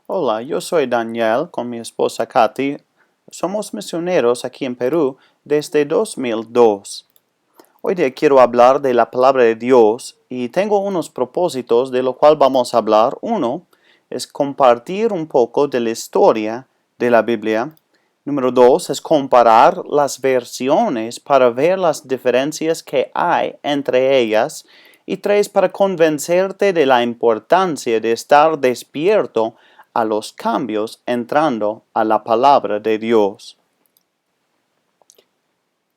Hola, yo soy Daniel con mi esposa Katy. Somos misioneros aquí en Perú desde 2002. Hoy día quiero hablar de la palabra de Dios y tengo unos propósitos de lo cual vamos a hablar. Uno es compartir un poco de la historia de la Biblia. Número dos es comparar las versiones para ver las diferencias que hay entre ellas. Y tres, para convencerte de la importancia de estar despierto a los cambios entrando a la palabra de Dios.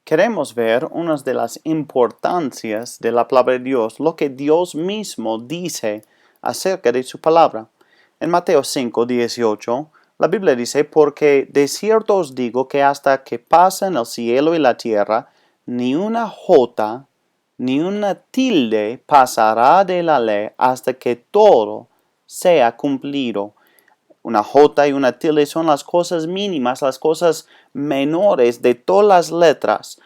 Queremos ver unas de las importancias de la palabra de Dios, lo que Dios mismo dice acerca de su palabra. En Mateo 5:18, la Biblia dice, porque de cierto os digo que hasta que pasen el cielo y la tierra, ni una jota, ni una tilde pasará de la ley hasta que todo sea cumplido. Una jota y una tilde son las cosas mínimas, las cosas menores de todas las letras.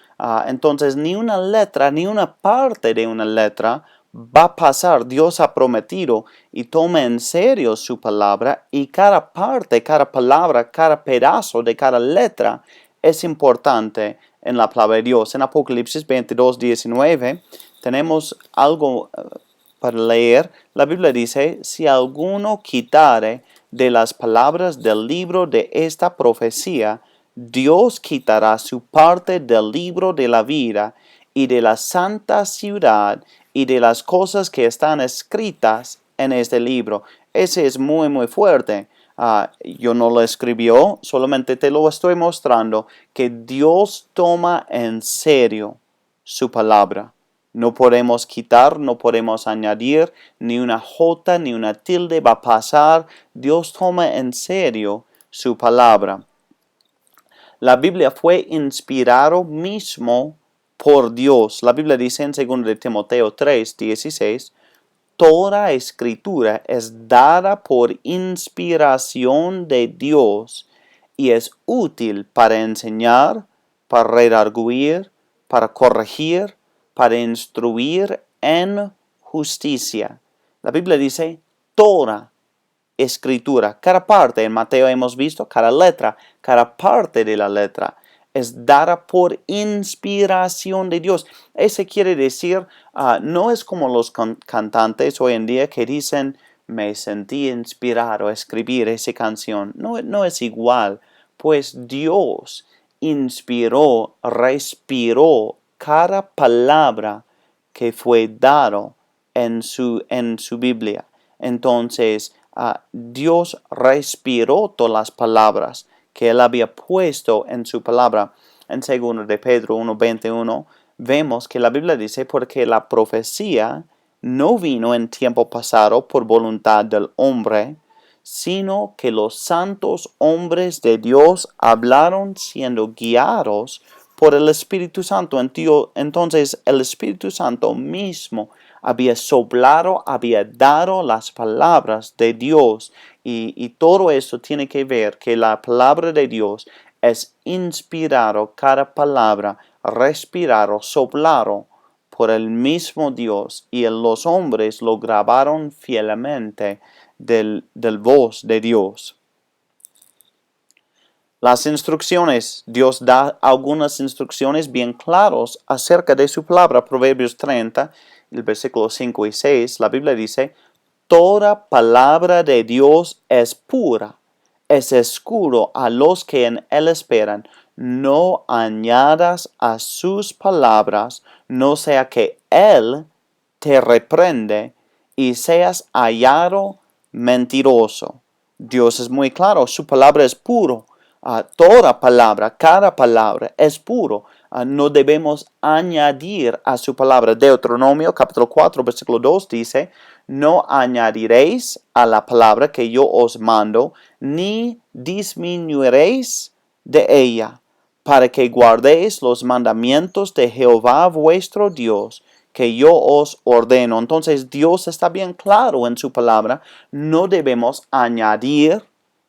Entonces, ni una letra, ni una parte de una letra va a pasar. Dios ha prometido y toma en serio su palabra, y cada parte, cada palabra, cada pedazo de cada letra es importante en la palabra de Dios. En Apocalipsis 22:19 tenemos algo para leer. La Biblia dice, si alguno quitare de las palabras del libro de esta profecía, Dios quitará su parte del libro de la vida y de la santa ciudad y de las cosas que están escritas en este libro. Ese es muy, muy fuerte. Yo no lo escribió, solamente te lo estoy mostrando, que Dios toma en serio su palabra. No podemos quitar, no podemos añadir, ni una jota, ni una tilde va a pasar. Dios toma en serio su palabra. La Biblia fue inspirado mismo por Dios. La Biblia dice en 2 Timoteo 3:16, toda escritura es dada por inspiración de Dios y es útil para enseñar, para redarguir, para corregir, para instruir en justicia. La Biblia dice toda escritura, cada parte. En Mateo hemos visto cada letra, cada parte de la letra es dada por inspiración de Dios. Eso quiere decir, no es como los cantantes hoy en día que dicen, me sentí inspirado a escribir esa canción. No es igual, pues Dios inspiró, respiró cada palabra que fue dado en su Biblia. Entonces, Dios respiró todas las palabras que Él había puesto en su palabra. En 2 de Pedro 1:21 vemos que la Biblia dice, porque la profecía no vino en tiempo pasado por voluntad del hombre, sino que los santos hombres de Dios hablaron siendo guiados por el Espíritu Santo. Entonces el Espíritu Santo mismo había soplado, había dado las palabras de Dios, y todo eso tiene que ver que la palabra de Dios es inspirado, cada palabra, respirado, soplado por el mismo Dios, y los hombres lo grabaron fielmente del voz de Dios. Las instrucciones, Dios da algunas instrucciones bien claras acerca de su palabra. Proverbios 30, el versículo 5 y 6, la Biblia dice, toda palabra de Dios es pura, es escudo a los que en él esperan. No añadas a sus palabras, no sea que él te reprende y seas hallado mentiroso. Dios es muy claro, su palabra es puro. Toda palabra, cada palabra es puro. No debemos añadir a su palabra. Deuteronomio capítulo 4 versículo 2 dice, no añadiréis a la palabra que yo os mando, ni disminuiréis de ella, para que guardéis los mandamientos de Jehová vuestro Dios, que yo os ordeno. Entonces Dios está bien claro en su palabra. No debemos añadir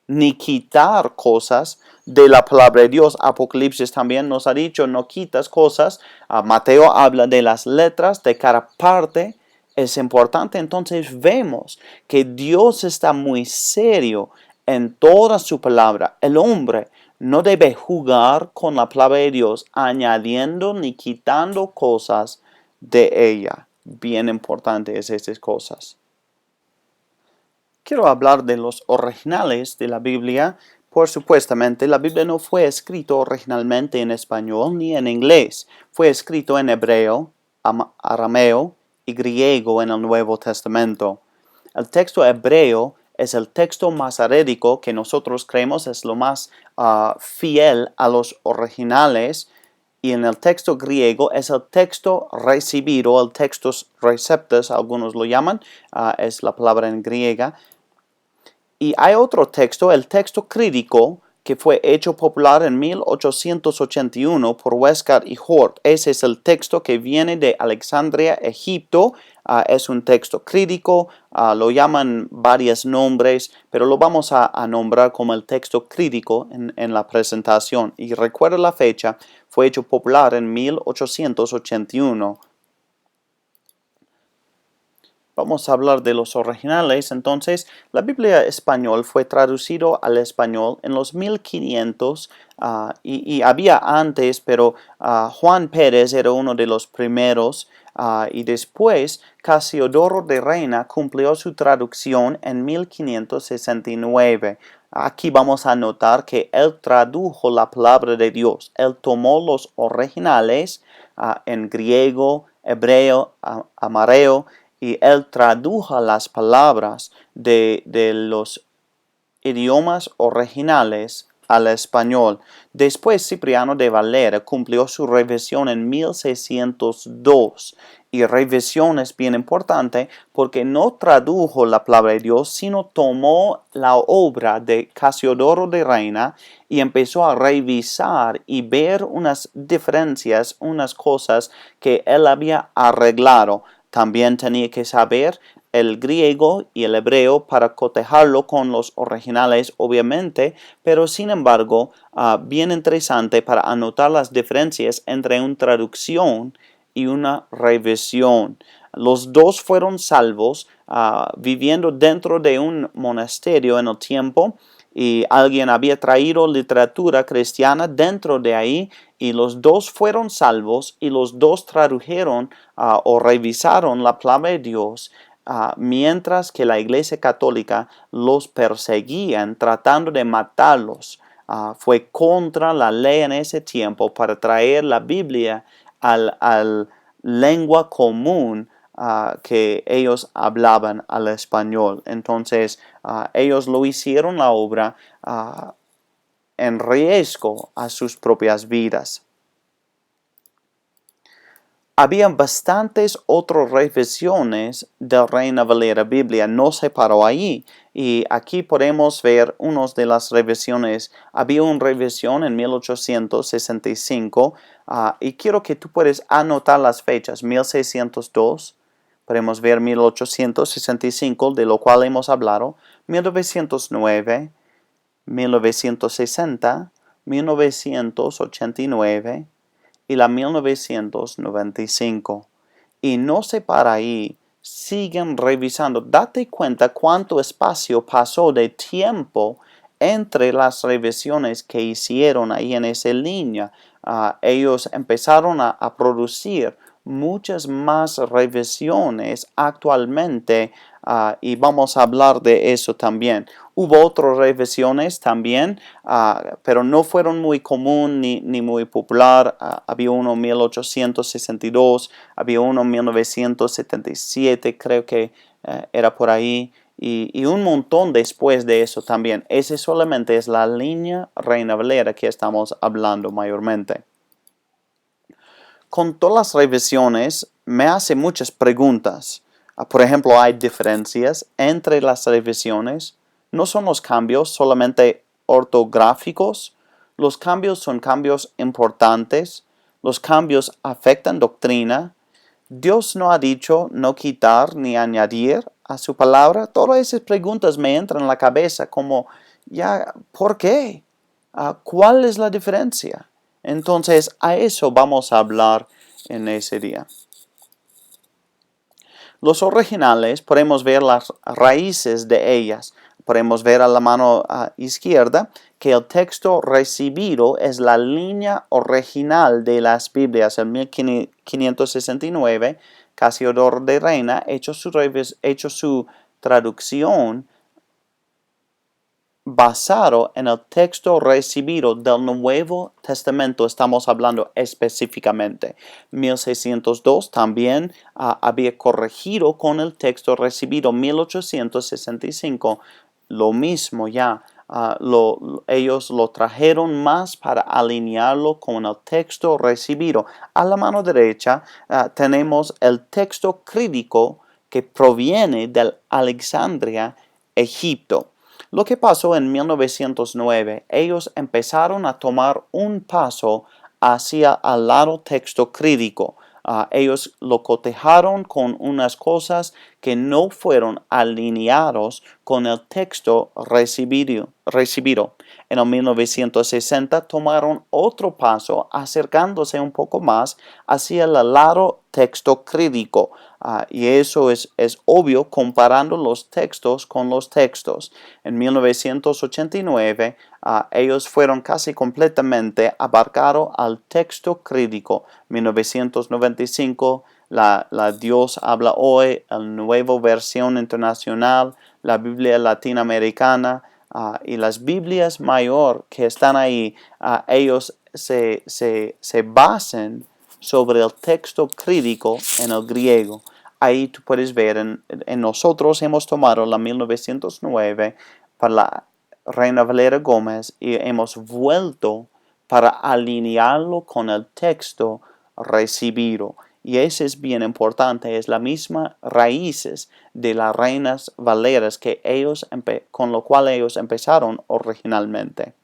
ni quitar cosas de la palabra de Dios. Apocalipsis también nos ha dicho, no quitas cosas. Mateo habla de las letras de cada parte. Es importante. Entonces vemos que Dios está muy serio en toda su palabra. El hombre no debe jugar con la palabra de Dios, añadiendo ni quitando cosas de ella. Bien importantes estas cosas. Quiero hablar de los originales de la Biblia. Por supuestamente, la Biblia no fue escrita originalmente en español ni en inglés. Fue escrito en hebreo, arameo y griego en el Nuevo Testamento. El texto hebreo es el texto masorético que nosotros creemos es lo más fiel a los originales, y en el texto griego es el texto recibido, el textos receptus, algunos lo llaman, es la palabra en griega. Y hay otro texto, el texto crítico, que fue hecho popular en 1881 por Westcott y Hort. Ese es el texto que viene de Alejandría, Egipto. Es un texto crítico, lo llaman varios nombres, pero lo vamos a nombrar como el texto crítico en la presentación. Y recuerda la fecha, fue hecho popular en 1881. Vamos a hablar de los originales. Entonces, la Biblia español fue traducido al español en los 1500 y había antes, pero Juan Pérez era uno de los primeros y después Casiodoro de Reina cumplió su traducción en 1569. Aquí vamos a notar que él tradujo la palabra de Dios. Él tomó los originales en griego, hebreo, arameo, y él tradujo las palabras de los idiomas originales al español. Después Cipriano de Valera cumplió su revisión en 1602. Y revisión es bien importante porque no tradujo la palabra de Dios, sino tomó la obra de Casiodoro de Reina y empezó a revisar y ver unas diferencias, unas cosas que él había arreglado. También tenía que saber el griego y el hebreo para cotejarlo con los originales, obviamente, pero sin embargo, bien interesante para anotar las diferencias entre una traducción y una revisión. Los dos fueron salvos viviendo dentro de un monasterio en el tiempo, y alguien había traído literatura cristiana dentro de ahí, y los dos fueron salvos y los dos tradujeron o revisaron la palabra de Dios, mientras que la Iglesia Católica los perseguían tratando de matarlos. Fue contra la ley en ese tiempo para traer la Biblia al lengua común que ellos hablaban al español. Entonces ellos lo hicieron la obra en riesgo a sus propias vidas. Había bastantes otras revisiones de Reina Valera Biblia, no se paró ahí. Y aquí podemos ver unas de las revisiones. Había una revisión en 1865 y quiero que tú puedas anotar las fechas. 1602, podemos ver 1865, de lo cual hemos hablado. 1909, 1960, 1989 y la 1995. Y no se para ahí, siguen revisando. Date cuenta cuánto espacio pasó de tiempo entre las revisiones que hicieron ahí en esa línea. Ellos empezaron a producir muchas más revisiones actualmente, y vamos a hablar de eso también. Hubo otras revisiones también, pero no fueron muy común ni muy popular. Había uno en 1862, había uno en 1977, creo que era por ahí, y un montón después de eso también. Ese solamente es la línea Reina Valera que estamos hablando mayormente. Con todas las revisiones me hace muchas preguntas. Por ejemplo, ¿hay diferencias entre las revisiones? ¿No son los cambios solamente ortográficos? ¿Los cambios son cambios importantes? ¿Los cambios afectan doctrina? ¿Dios no ha dicho no quitar ni añadir a su palabra? Todas esas preguntas me entran en la cabeza como, ¿por qué? ¿Cuál es la diferencia? Entonces, a eso vamos a hablar en ese día. Los originales, podemos ver las raíces de ellas. podemos ver a la mano izquierda que el texto recibido es la línea original de las Biblias. En 1569, Casiodoro de Reina hecho su traducción basado en el texto recibido del Nuevo Testamento. Estamos hablando específicamente. 1602 también había corregido con el texto recibido. 1865 lo mismo ya. Ellos lo trajeron más para alinearlo con el texto recibido. A la mano derecha tenemos el texto crítico que proviene de Alejandría, Egipto. Lo que pasó en 1909, ellos empezaron a tomar un paso hacia el lado texto crítico. Ellos lo cotejaron con unas cosas que no fueron alineados con el texto recibido. En el 1960 tomaron otro paso acercándose un poco más hacia el lado texto crítico. Y eso es obvio comparando los textos con los textos. En 1989, ellos fueron casi completamente abarcados al texto crítico. 1995, la Dios habla hoy, la nueva versión internacional, la Biblia latinoamericana y las Biblias mayor que están ahí, ellos se basan sobre el texto crítico en el griego. Ahí tú puedes ver, en nosotros hemos tomado la 1909 para la Reina Valera Gómez y hemos vuelto para alinearlo con el texto recibido. Y eso es bien importante, es la misma raíces de las Reinas Valeras que con lo cual ellos empezaron originalmente.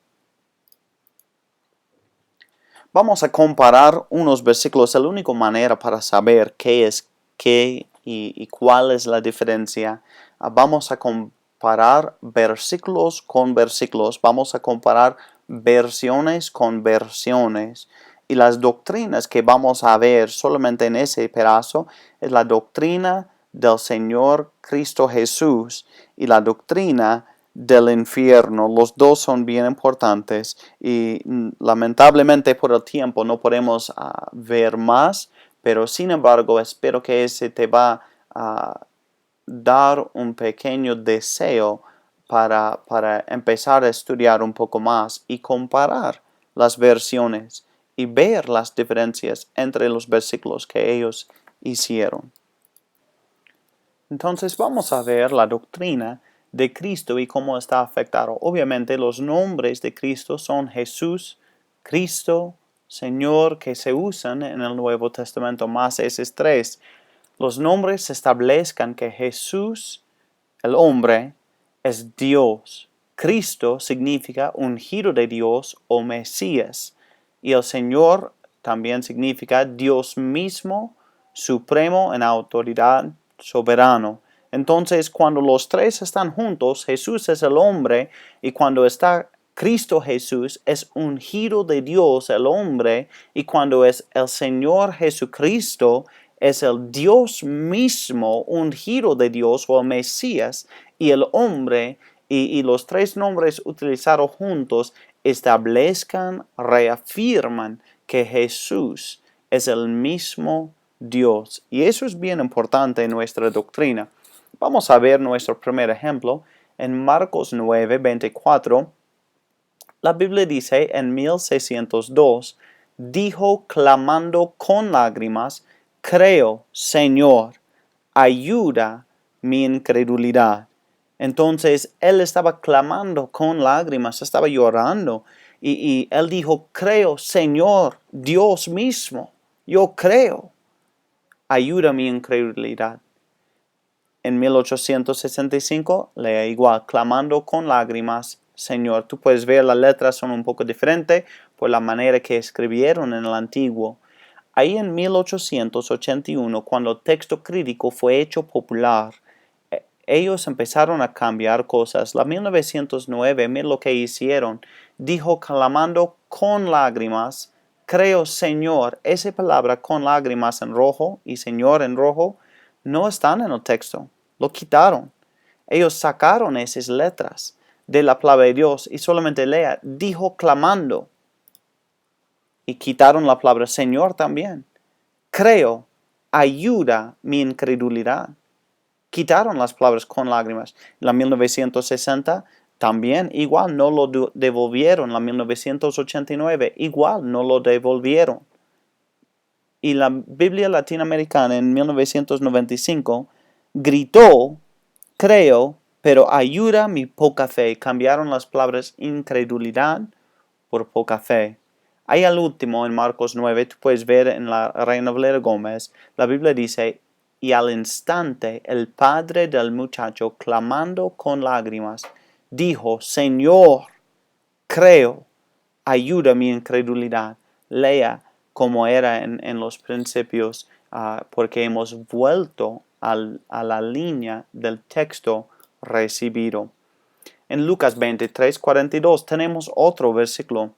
Vamos a comparar unos versículos. La única manera para saber qué es qué y cuál es la diferencia. Vamos a comparar versículos con versículos. Vamos a comparar versiones con versiones. Y las doctrinas que vamos a ver solamente en ese pedazo es la doctrina del Señor Cristo Jesús y la doctrina del infierno. Los dos son bien importantes y lamentablemente por el tiempo no podemos ver más, pero sin embargo espero que ese te va a dar un pequeño deseo para empezar a estudiar un poco más y comparar las versiones y ver las diferencias entre los versículos que ellos hicieron. Entonces vamos a ver la doctrina de Cristo y cómo está afectado. Obviamente los nombres de Cristo son Jesús, Cristo, Señor, que se usan en el Nuevo Testamento, más esos tres. Los nombres establezcan que Jesús, el hombre, es Dios. Cristo significa ungido de Dios o Mesías. Y el Señor también significa Dios mismo, supremo en autoridad, soberano. Entonces, cuando los tres están juntos, Jesús es el hombre, y cuando está Cristo Jesús, es ungido de Dios el hombre, y cuando es el Señor Jesucristo, es el Dios mismo, ungido de Dios o el Mesías, y el hombre, y los tres nombres utilizados juntos establezcan, reafirman que Jesús es el mismo Dios. Y eso es bien importante en nuestra doctrina. Vamos a ver nuestro primer ejemplo en Marcos 9, 24. La Biblia dice en 1602, dijo clamando con lágrimas, creo, Señor, ayuda mi incredulidad. Entonces él estaba clamando con lágrimas, estaba llorando y él dijo, creo, Señor, Dios mismo, yo creo, ayuda mi incredulidad. En 1865, lea igual, clamando con lágrimas, Señor. Tú puedes ver las letras son un poco diferentes por la manera que escribieron en el antiguo. Ahí en 1881, cuando el texto crítico fue hecho popular, ellos empezaron a cambiar cosas. La 1909, mira lo que hicieron. Dijo clamando con lágrimas, creo Señor. Esa palabra con lágrimas en rojo y Señor en rojo no están en el texto. Lo quitaron. Ellos sacaron esas letras de la palabra de Dios y solamente lea, dijo clamando. Y quitaron la palabra Señor también. Creo, ayuda mi incredulidad. Quitaron las palabras con lágrimas. La 1960 también igual no lo devolvieron. La 1989 igual no lo devolvieron. Y la Biblia latinoamericana en 1995 gritó, creo, pero ayuda mi poca fe. Cambiaron las palabras incredulidad por poca fe. Ahí al último, en Marcos 9, tú puedes ver en la Reina Valera Gómez, la Biblia dice, y al instante el padre del muchacho, clamando con lágrimas, dijo, Señor, creo, ayuda mi incredulidad. Lea como era en los principios, porque hemos vuelto a la línea del texto recibido. En Lucas 23:42 tenemos otro versículo.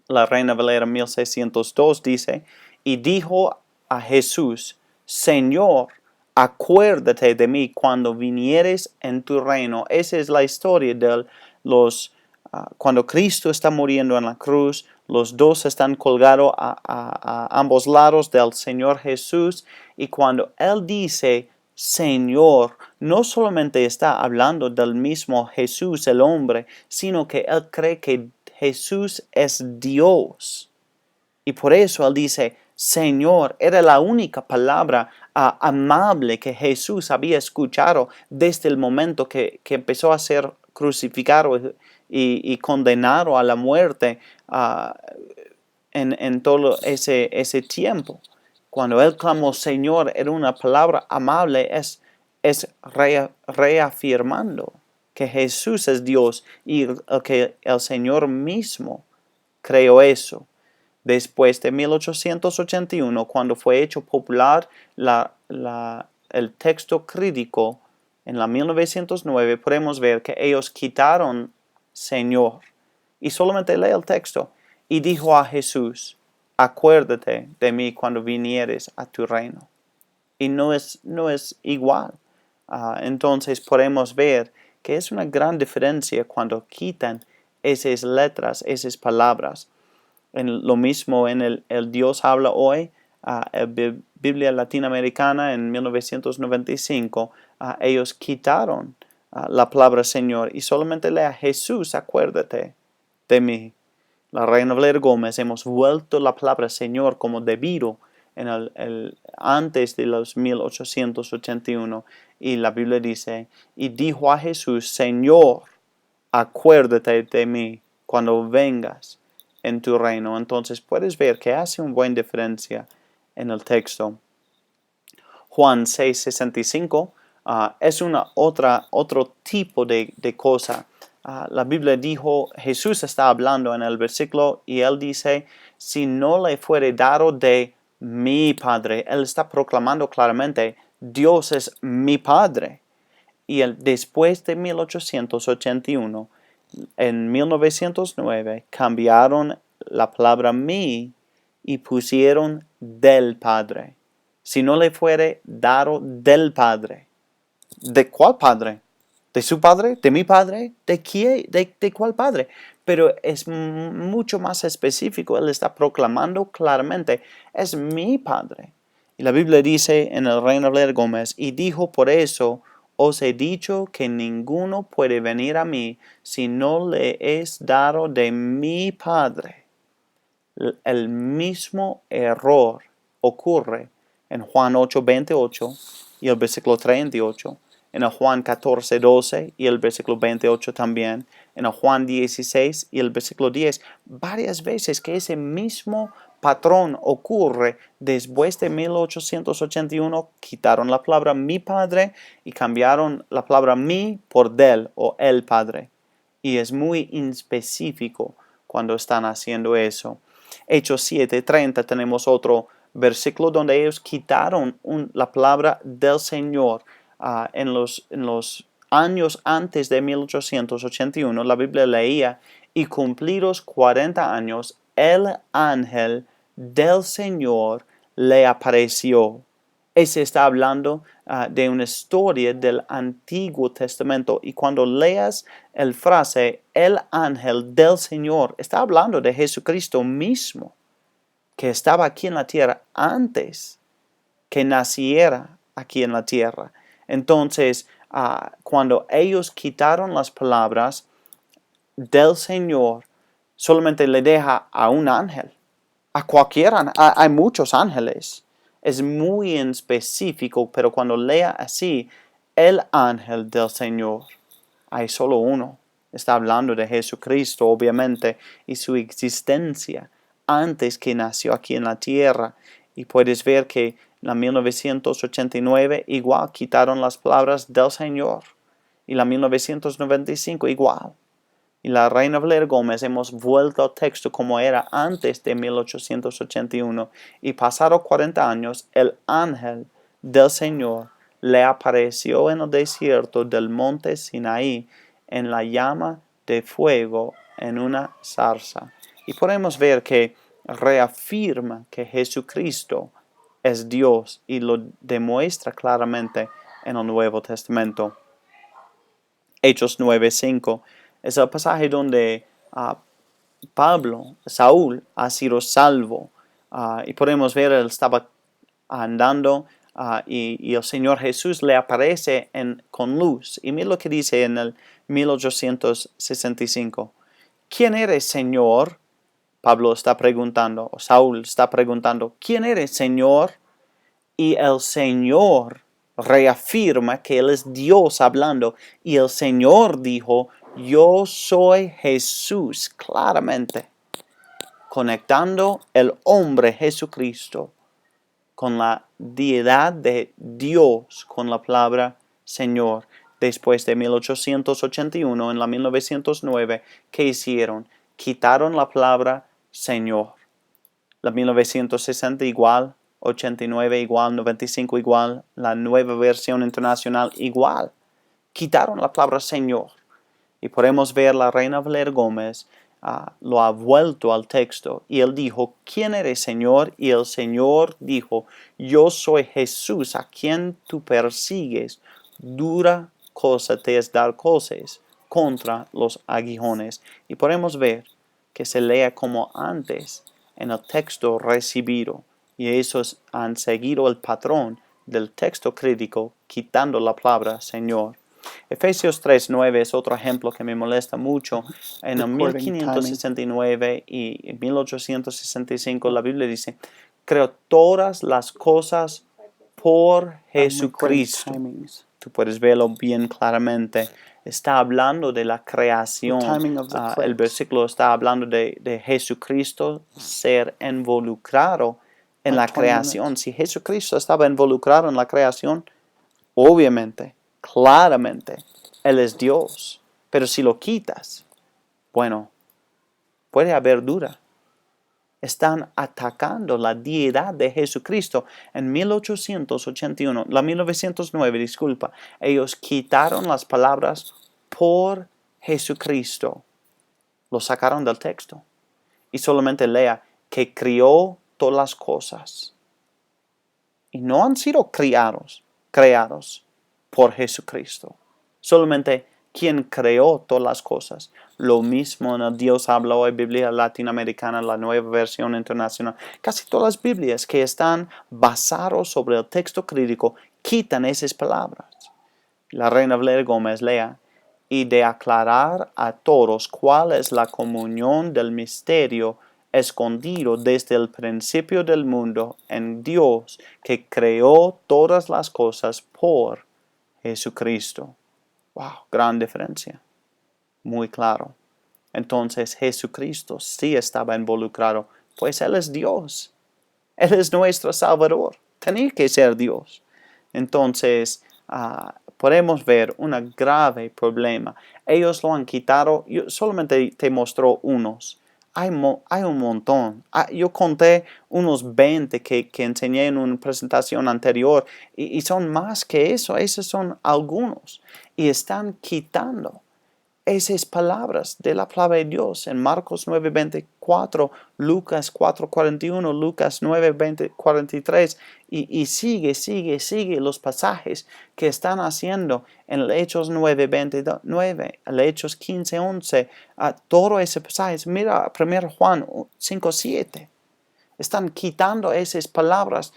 La Reina Valera 1602 dice, y dijo a Jesús, Señor, acuérdate de mí cuando vinieres en tu reino. Esa es la historia de cuando Cristo está muriendo en la cruz, los dos están colgados a ambos lados del Señor Jesús, y cuando Él dice, Señor, no solamente está hablando del mismo Jesús, el hombre, sino que Él cree que Jesús es Dios. Y por eso Él dice, Señor, era la única palabra amable que Jesús había escuchado desde el momento que empezó a ser crucificado y condenado a la muerte en todo ese tiempo. Cuando Él clamó Señor, era una palabra amable, es reafirmando que Jesús es Dios y que el Señor mismo creó eso. Después de 1881, cuando fue hecho popular el texto crítico, en la 1909 podemos ver que ellos quitaron Señor. Y solamente lee el texto. Y dijo a Jesús, acuérdate de mí cuando vinieres a tu reino. Y no es igual. Entonces podemos ver que es una gran diferencia cuando quitan esas letras, esas palabras. Lo mismo en el Dios habla hoy, Biblia latinoamericana en 1995, ellos quitaron la palabra Señor y solamente lea Jesús, acuérdate de mí. La Reina Valera Gómez hemos vuelto la palabra Señor como debido antes de los 1881, y la Biblia dice, y dijo a Jesús, Señor, acuérdate de mí cuando vengas en tu reino. Entonces puedes ver que hace una buena diferencia en el texto. Juan 6:65 es otro tipo de cosa. La Biblia dijo, Jesús está hablando en el versículo y él dice, si no le fuere dado de mi Padre. Él está proclamando claramente, Dios es mi Padre. Y después de 1881, en 1909, cambiaron la palabra mi y pusieron del Padre. Si no le fuere dado del Padre. ¿De cuál Padre? ¿De su Padre? ¿De mi Padre? ¿De quién? ¿De cuál Padre? Pero es mucho más específico. Él está proclamando claramente, es mi Padre. Y la Biblia dice en el Reina Valera Gómez, y dijo por eso, os he dicho que ninguno puede venir a mí si no le es dado de mi Padre. El mismo error ocurre en Juan 8:28 y el versículo 38, en el Juan 14:12 y el versículo 28 también, en el Juan 16 y el versículo 10, varias veces que ese mismo patrón ocurre. Después de 1881 quitaron la palabra mi Padre y cambiaron la palabra mi por del o el Padre. Y es muy específico cuando están haciendo eso. Hechos 7:30 tenemos otro versículo donde ellos quitaron la palabra del Señor. En los años antes de 1881, la Biblia leía, y cumplidos 40 años, el ángel del Señor le apareció. Ese está hablando de una historia del Antiguo Testamento. Y cuando leas el frase, el ángel del Señor, está hablando de Jesucristo mismo, que estaba aquí en la tierra antes que naciera aquí en la tierra. Entonces, cuando ellos quitaron las palabras del Señor, solamente le deja a un ángel, a cualquiera, hay muchos ángeles. Es muy en específico, pero cuando lea así, el ángel del Señor, hay solo uno. Está hablando de Jesucristo, obviamente, y su existencia antes que nació aquí en la tierra. Y puedes ver que en la 1989 igual quitaron las palabras del Señor. Y la 1995 igual. Y la Reina Valera Gómez hemos vuelto al texto como era antes de 1881. Y pasados 40 años, el ángel del Señor le apareció en el desierto del monte Sinaí en la llama de fuego en una zarza. Y podemos ver que reafirma que Jesucristo es Dios y lo demuestra claramente en el Nuevo Testamento. Hechos 9:5 es el pasaje donde Saúl ha sido salvo. Y podemos ver, él estaba andando y el Señor Jesús le aparece con luz. Y mira lo que dice en el 1865. ¿Quién eres, Señor? Pablo está preguntando, o Saúl está preguntando, ¿quién eres, Señor? Y el Señor reafirma que Él es Dios hablando. Y el Señor dijo, yo soy Jesús, claramente, conectando el hombre Jesucristo con la deidad de Dios, con la palabra Señor. Después de 1881, en la 1909, ¿qué hicieron? Quitaron la palabra Señor. La 1960 igual, 89 igual, 95 igual, la nueva versión internacional igual. Quitaron la palabra Señor. Y podemos ver la Reina Valera Gómez lo ha vuelto al texto. Y él dijo, ¿quién eres, Señor? Y el Señor dijo, yo soy Jesús a quien tú persigues. Dura cosa te es dar cosas contra los aguijones. Y podemos ver que se lea como antes en el texto recibido. Y esos han seguido el patrón del texto crítico, quitando la palabra Señor. Efesios 3:9 es otro ejemplo que me molesta mucho. En el 1569 y 1865 la Biblia dice, creo todas las cosas por Jesucristo. Tú puedes verlo bien claramente. Está hablando de la creación. El versículo está hablando de Jesucristo ser involucrado en la creación. Si Jesucristo estaba involucrado en la creación, obviamente, claramente, Él es Dios. Pero si lo quitas, bueno, puede haber duda. Están atacando la deidad de Jesucristo. En 1881, la 1909, disculpa, ellos quitaron las palabras por Jesucristo. Lo sacaron del texto. Y solamente lea que crió todas las cosas. Y no han sido creados por Jesucristo. Solamente quien creó todas las cosas. Lo mismo en el Dios habla hoy, Biblia latinoamericana, la nueva versión internacional. Casi todas las Biblias que están basadas sobre el texto crítico quitan esas palabras. La Reina Valera Gómez lea, y de aclarar a todos cuál es la comunión del misterio escondido desde el principio del mundo en Dios que creó todas las cosas por Jesucristo. Wow, gran diferencia. Muy claro. Entonces Jesucristo sí estaba involucrado, pues Él es Dios. Él es nuestro Salvador. Tenía que ser Dios. Entonces, podemos ver un grave problema. Ellos lo han quitado. Yo solamente te mostró unos. Hay un montón. Yo conté unos 20 que enseñé en una presentación anterior. Y son más que eso. Esos son algunos. Y están quitando. esas palabras de la palabra de Dios en Marcos 9:24, Lucas 4:41, Lucas 9:43 y sigue los pasajes que están haciendo en el Hechos 9:29, el Hechos 15:11, a todo ese pasaje. Mira 1 Juan 5:7. Están quitando esas palabras.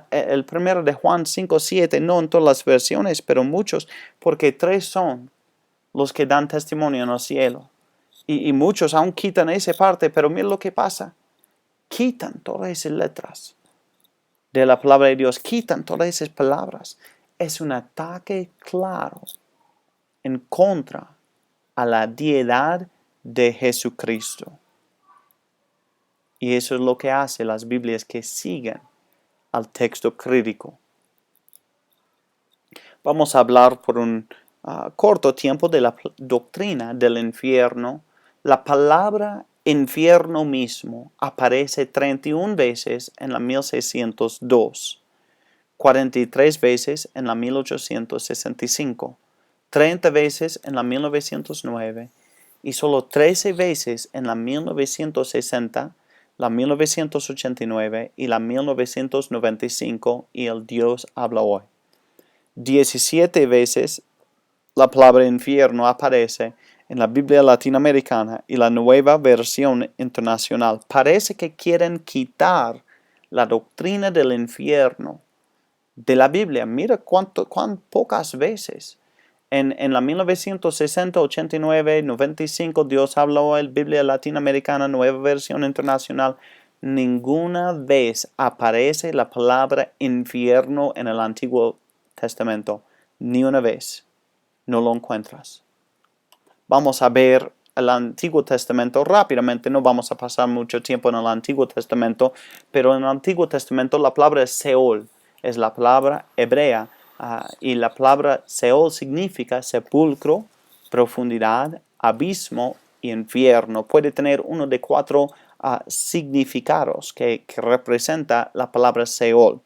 El primero de Juan 5:7, no en todas las versiones, pero muchos, porque 3 son los que dan testimonio en el cielo. Y muchos aún quitan esa parte, pero mira lo que pasa. Quitan todas esas letras de la palabra de Dios, quitan todas esas palabras. Es un ataque claro en contra a la deidad de Jesucristo. Y eso es lo que hace las Biblias que siguen al texto crítico. Vamos a hablar por un corto tiempo de la doctrina del infierno. La palabra infierno mismo aparece 31 veces en la 1602, 43 veces en la 1865, 30 veces en la 1909 y solo 13 veces en la 1960, la 1989 y la 1995 y el Dios habla hoy. 17 veces la palabra infierno aparece en la Biblia latinoamericana y la Nueva Versión Internacional. Parece que quieren quitar la doctrina del infierno de la Biblia. Mira cuán pocas veces. En la 1960, 89, 95, Dios habló en Biblia latinoamericana, Nueva Versión Internacional. Ninguna vez aparece la palabra infierno en el Antiguo Testamento. Ni una vez. No lo encuentras. Vamos a ver el Antiguo Testamento rápidamente. No vamos a pasar mucho tiempo en el Antiguo Testamento, pero en el Antiguo Testamento la palabra Seol es la palabra hebrea y la palabra Seol significa sepulcro, profundidad, abismo y infierno. Puede tener uno de 4 significados que representa la palabra Seol.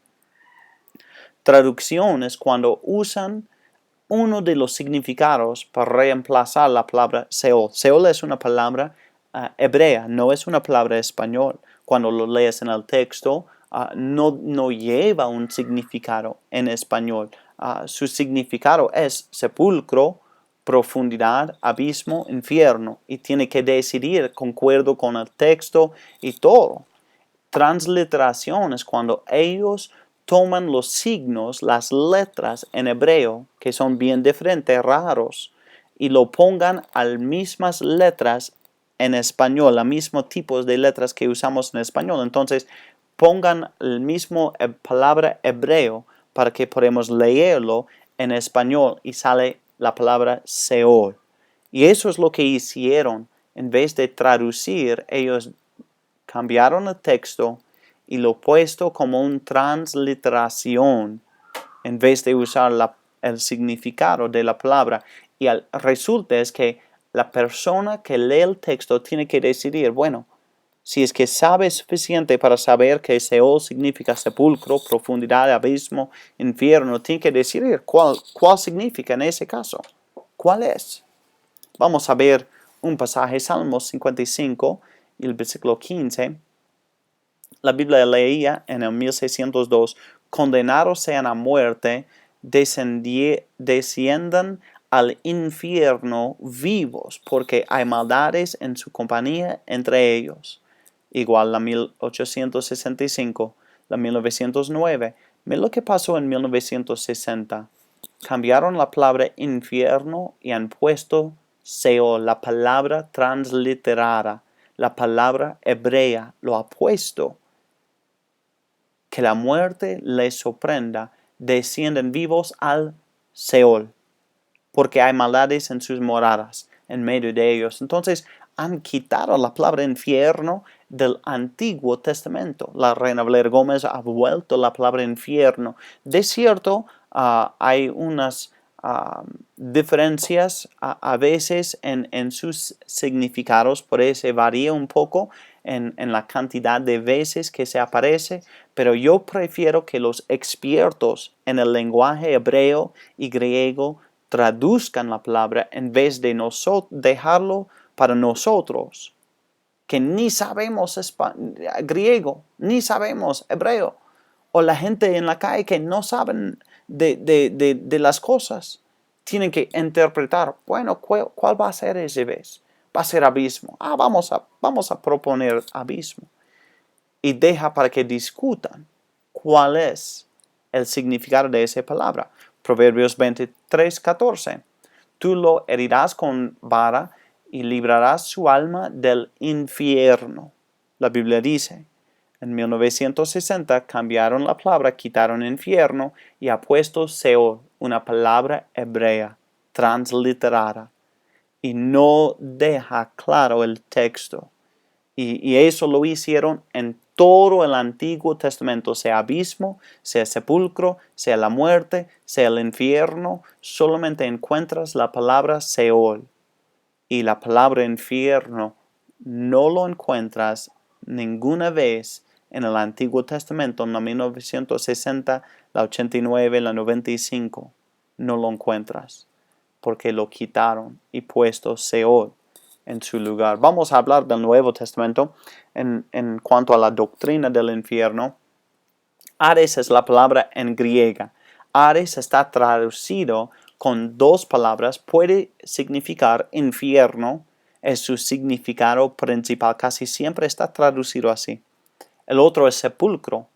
Traducción es cuando usan uno de los significados para reemplazar la palabra Seol. Seol es una palabra hebrea, no es una palabra español. Cuando lo lees en el texto, no lleva un significado en español. Su significado es sepulcro, profundidad, abismo, infierno. Y tiene que decidir concuerdo con el texto y todo. Transliteración es cuando ellos toman los signos, las letras en hebreo, que son bien diferentes, raros, y lo pongan a las mismas letras en español, a mismos tipos de letras que usamos en español. Entonces, pongan el mismo palabra hebreo para que podamos leerlo en español y sale la palabra Seol. Y eso es lo que hicieron. En vez de traducir, ellos cambiaron el texto y lo puesto como una transliteración en vez de usar el significado de la palabra. Y resulta es que la persona que lee el texto tiene que decidir, bueno, si es que sabe suficiente para saber que Seol significa sepulcro, profundidad, abismo, infierno, tiene que decidir cuál significa en ese caso. ¿Cuál es? Vamos a ver un pasaje, Salmos 55 y el versículo 15. La Biblia leía en el 1602, condenados sean a muerte, desciendan al infierno vivos, porque hay maldades en su compañía entre ellos. Igual la 1865, la 1909. Mira lo que pasó en 1960. Cambiaron la palabra infierno y han puesto Seol, la palabra transliterada, la palabra hebrea, lo ha puesto. Que la muerte les sorprenda, descienden vivos al Seol, porque hay maldades en sus moradas, en medio de ellos. Entonces, han quitado la palabra infierno del Antiguo Testamento. La Reina Valera Gómez ha vuelto la palabra infierno. De cierto, hay unas diferencias a veces en sus significados, por eso varía un poco en la cantidad de veces que se aparece, pero yo prefiero que los expertos en el lenguaje hebreo y griego traduzcan la palabra en vez de dejarlo para nosotros, que ni sabemos griego, ni sabemos hebreo, o la gente en la calle que no saben de las cosas. Tienen que interpretar, bueno, ¿cuál va a ser ese vez? Va a ser abismo. Vamos a proponer abismo. Y deja para que discutan cuál es el significado de esa palabra. Proverbios 23:14. Tú lo herirás con vara y librarás su alma del infierno. La Biblia dice. En 1960 cambiaron la palabra, quitaron infierno y ha puesto Seol, una palabra hebrea, transliterada. Y no deja claro el texto. Y eso lo hicieron en todo el Antiguo Testamento, sea abismo, sea sepulcro, sea la muerte, sea el infierno. Solamente encuentras la palabra Seol. Y la palabra infierno no lo encuentras ninguna vez en el Antiguo Testamento, en la 1960, la 89, la 95. No lo encuentras porque lo quitaron y puesto Seol en su lugar. Vamos a hablar del Nuevo Testamento en cuanto a la doctrina del infierno. Hades es la palabra en griega. Hades está traducido con dos palabras. Puede significar infierno. Es su significado principal. Casi siempre está traducido así. El otro es sepulcro.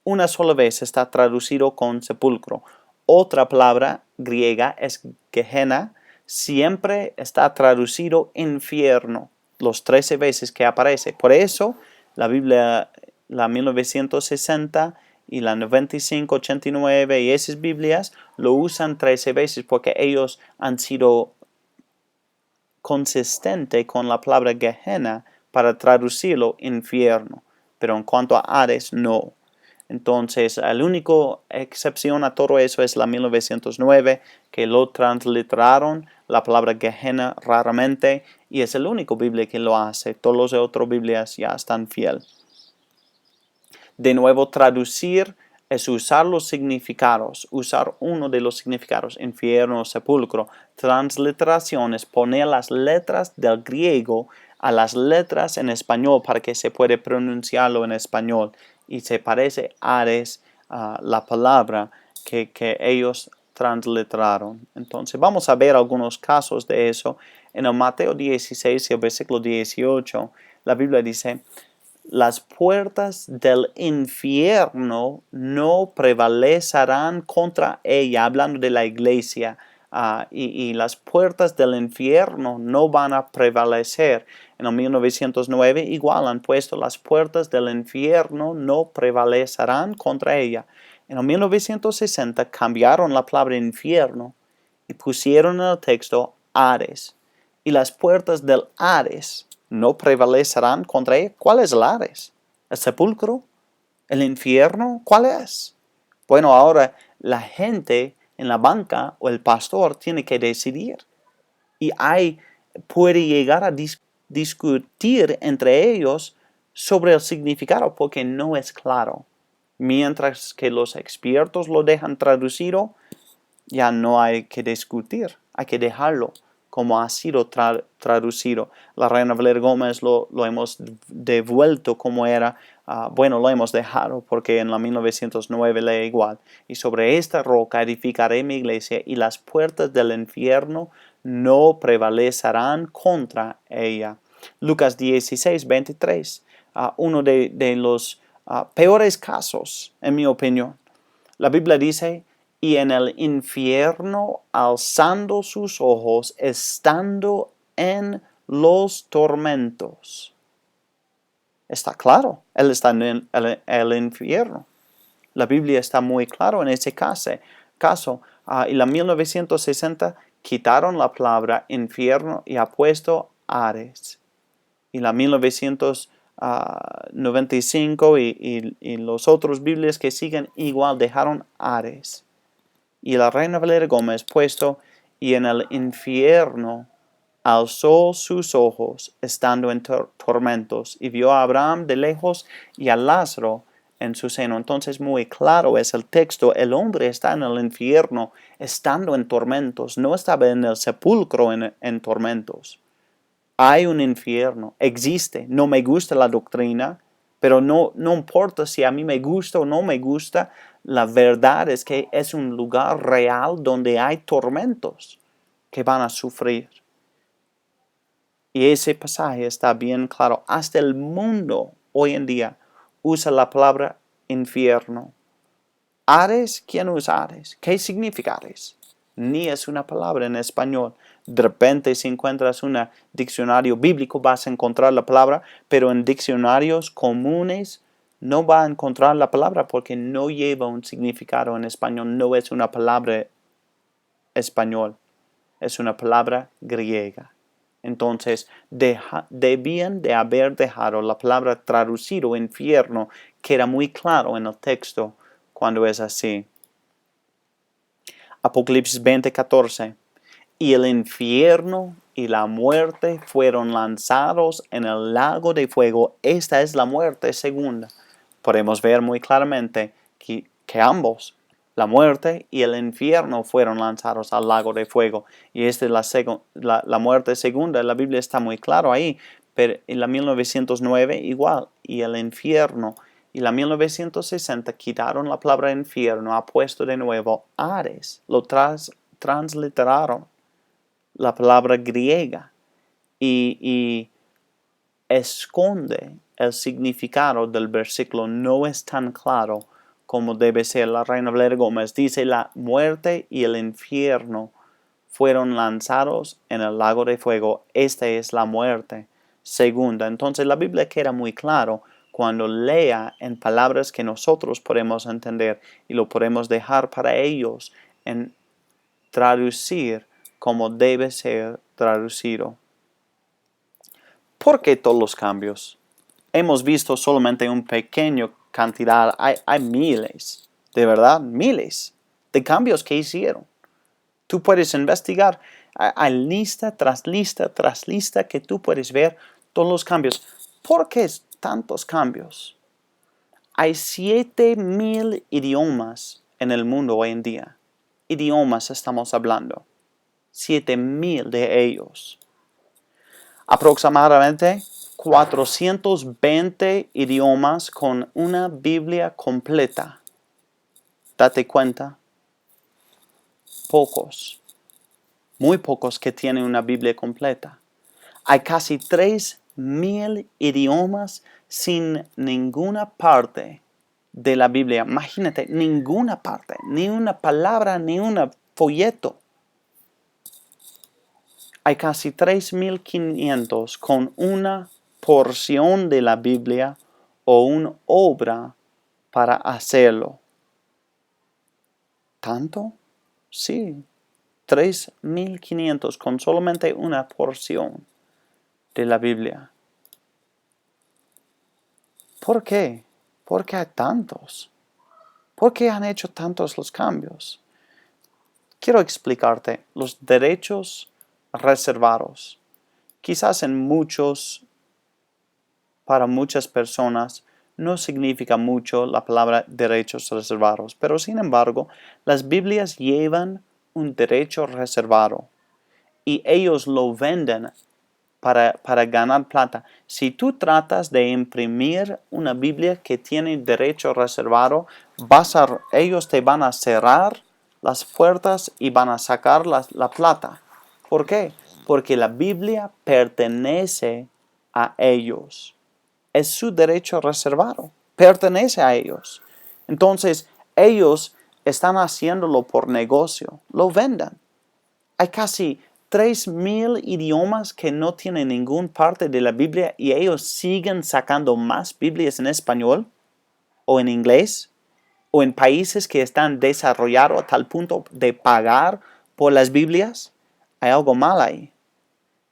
Una sola vez está traducido con sepulcro. Otra palabra griega es Gehenna. Siempre está traducido infierno. Los 13 veces que aparece. Por eso la Biblia, la 1960 y la 95, 89 y esas Biblias lo usan 13 veces porque ellos han sido consistentes con la palabra Gehenna para traducirlo infierno. Pero en cuanto a Hades, no. Entonces, la única excepción a todo eso es la 1909, que lo transliteraron, la palabra Gehenna raramente, y es el único Biblia que lo hace. Todas las otras Biblias ya están fieles. De nuevo, traducir es usar los significados, usar uno de los significados, infierno, sepulcro. Transliteración es poner las letras del griego a las letras en español para que se pueda pronunciarlo en español. Y se parece a Hades, la palabra que ellos transliteraron. Entonces vamos a ver algunos casos de eso. En el Mateo 16 y el versículo 18, la Biblia dice: las puertas del infierno no prevalecerán contra ella, hablando de la iglesia, y las puertas del infierno no van a prevalecer. En el 1909 igual han puesto: las puertas del infierno no prevalecerán contra ella. En el 1960 cambiaron la palabra infierno y pusieron en el texto Hades. Y las puertas del Hades no prevalecerán contra ella. ¿Cuál es el Hades? ¿El sepulcro? ¿El infierno? ¿Cuál es? Bueno, ahora la gente en la banca o el pastor tiene que decidir. Y puede llegar a discutir entre ellos sobre el significado porque no es claro. Mientras que los expertos lo dejan traducido, ya no hay que discutir, hay que dejarlo como ha sido traducido. La Reina Valera Gómez lo hemos devuelto como era. Bueno, lo hemos dejado porque en la 1909 lee igual. Y sobre esta roca edificaré mi iglesia y las puertas del infierno no prevalecerán contra ella. Lucas 16, 23. Uno de los peores casos, en mi opinión. La Biblia dice: y en el infierno, alzando sus ojos, estando en los tormentos. Está claro, él está en el infierno. La Biblia está muy claro en ese caso. Y la 1960 quitaron la palabra infierno y ha puesto Hades. Y la 1995 y los otros Biblias que siguen igual dejaron Hades. Y la Reina Valera Gómez puesto: y en el infierno alzó sus ojos, estando en tormentos, y vio a Abraham de lejos y a Lázaro en su seno. Entonces, muy claro es el texto. El hombre está en el infierno, estando en tormentos. No estaba en el sepulcro en tormentos. Hay un infierno, existe. No me gusta la doctrina, pero no importa si a mí me gusta o no me gusta. La verdad es que es un lugar real donde hay tormentos que van a sufrir. Y ese pasaje está bien claro. Hasta el mundo hoy en día usa la palabra infierno. Hades, ¿quién usa Hades? ¿Qué significa Hades? Ni es una palabra en español. De repente, si encuentras un diccionario bíblico, vas a encontrar la palabra, pero en diccionarios comunes no va a encontrar la palabra porque no lleva un significado en español. No es una palabra español, es una palabra griega. Entonces, debían de haber dejado la palabra traducido infierno, que era muy claro en el texto cuando es así. Apocalipsis 20:14. Y el infierno y la muerte fueron lanzados en el lago de fuego. Esta es la muerte segunda. Podemos ver muy claramente que ambos, la muerte y el infierno, fueron lanzados al lago de fuego. Y esta es la muerte segunda. La Biblia está muy claro ahí. Pero en la 1909 igual. Y el infierno. Y la 1960 quitaron la palabra infierno, ha puesto de nuevo Hades. Lo transliteraron la palabra griega y esconde el significado del versículo. No es tan claro como debe ser. La Reina Valera Gómez dice: la muerte y el infierno fueron lanzados en el lago de fuego. Esta es la muerte segunda. Entonces la Biblia queda muy claro cuando lea en palabras que nosotros podemos entender y lo podemos dejar para ellos en traducir como debe ser traducido. ¿Por qué todos los cambios? Hemos visto solamente una pequeña cantidad. Hay miles, de verdad, miles de cambios que hicieron. Tú puedes investigar. Hay lista tras lista tras lista que tú puedes ver todos los cambios. ¿Por qué tantos cambios? Hay 7,000 idiomas en el mundo hoy en día. Idiomas estamos hablando. 7,000 de ellos. Aproximadamente 420 idiomas con una Biblia completa. Date cuenta. Pocos. Muy pocos que tienen una Biblia completa. Hay casi 3,000 idiomas sin ninguna parte de la Biblia. Imagínate, ninguna parte, ni una palabra, ni un folleto. Hay casi 3,500 con una porción de la Biblia o una obra para hacerlo. ¿Tanto? Sí. 3,500 con solamente una porción de la Biblia. ¿Por qué? ¿Por qué hay tantos? ¿Por qué han hecho tantos los cambios? Quiero explicarte los derechos reservados. Quizás para muchas personas no significa mucho la palabra derechos reservados, pero sin embargo, las Biblias llevan un derecho reservado y ellos lo venden para ganar plata. Si tú tratas de imprimir una Biblia que tiene derecho reservado, ellos te van a cerrar las puertas y van a sacar la plata. ¿Por qué? Porque la Biblia pertenece a ellos. Es su derecho reservado. Pertenece a ellos. Entonces, ellos están haciéndolo por negocio. Lo venden. Hay casi 3,000 idiomas que no tienen ninguna parte de la Biblia y ellos siguen sacando más Biblias en español o en inglés o en países que están desarrollados a tal punto de pagar por las Biblias. Hay algo mal ahí.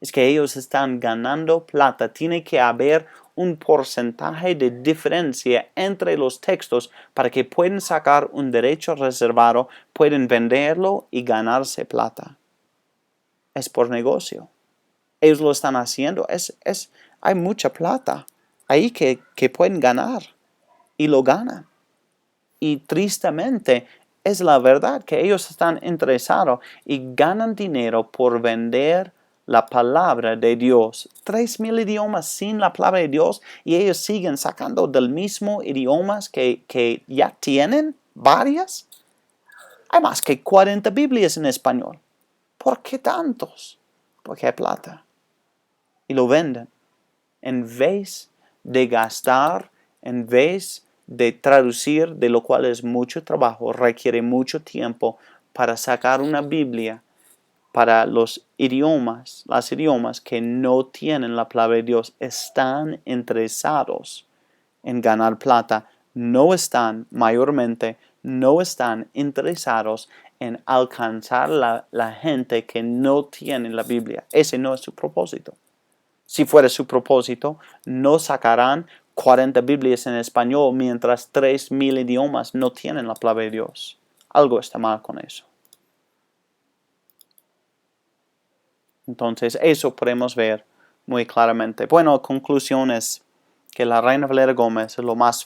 Es que ellos están ganando plata. Tiene que haber un porcentaje de diferencia entre los textos para que puedan sacar un derecho reservado, pueden venderlo y ganarse plata. Es por negocio. Ellos lo están haciendo. Hay mucha plata ahí que pueden ganar. y lo ganan. Y tristemente es la verdad que ellos están interesados y ganan dinero por vender la palabra de Dios. 3,000 idiomas sin la palabra de Dios y ellos siguen sacando del mismo idiomas que ya tienen varias. Hay más que 40 Biblias en español. ¿Por qué tantos? Porque hay plata. Y lo venden. En vez de gastar, en vez de traducir, de lo cual es mucho trabajo, requiere mucho tiempo para sacar una Biblia para los idiomas, las idiomas que no tienen la palabra de Dios, están interesados en ganar plata, no están interesados en alcanzar la gente que no tiene la Biblia. Ese no es su propósito. Si fuera su propósito, no sacarán 40 Biblias en español mientras 3,000 idiomas no tienen la palabra de Dios. Algo está mal con eso. Entonces, eso podemos ver muy claramente. Bueno, conclusión es que la Reina Valera Gómez es lo más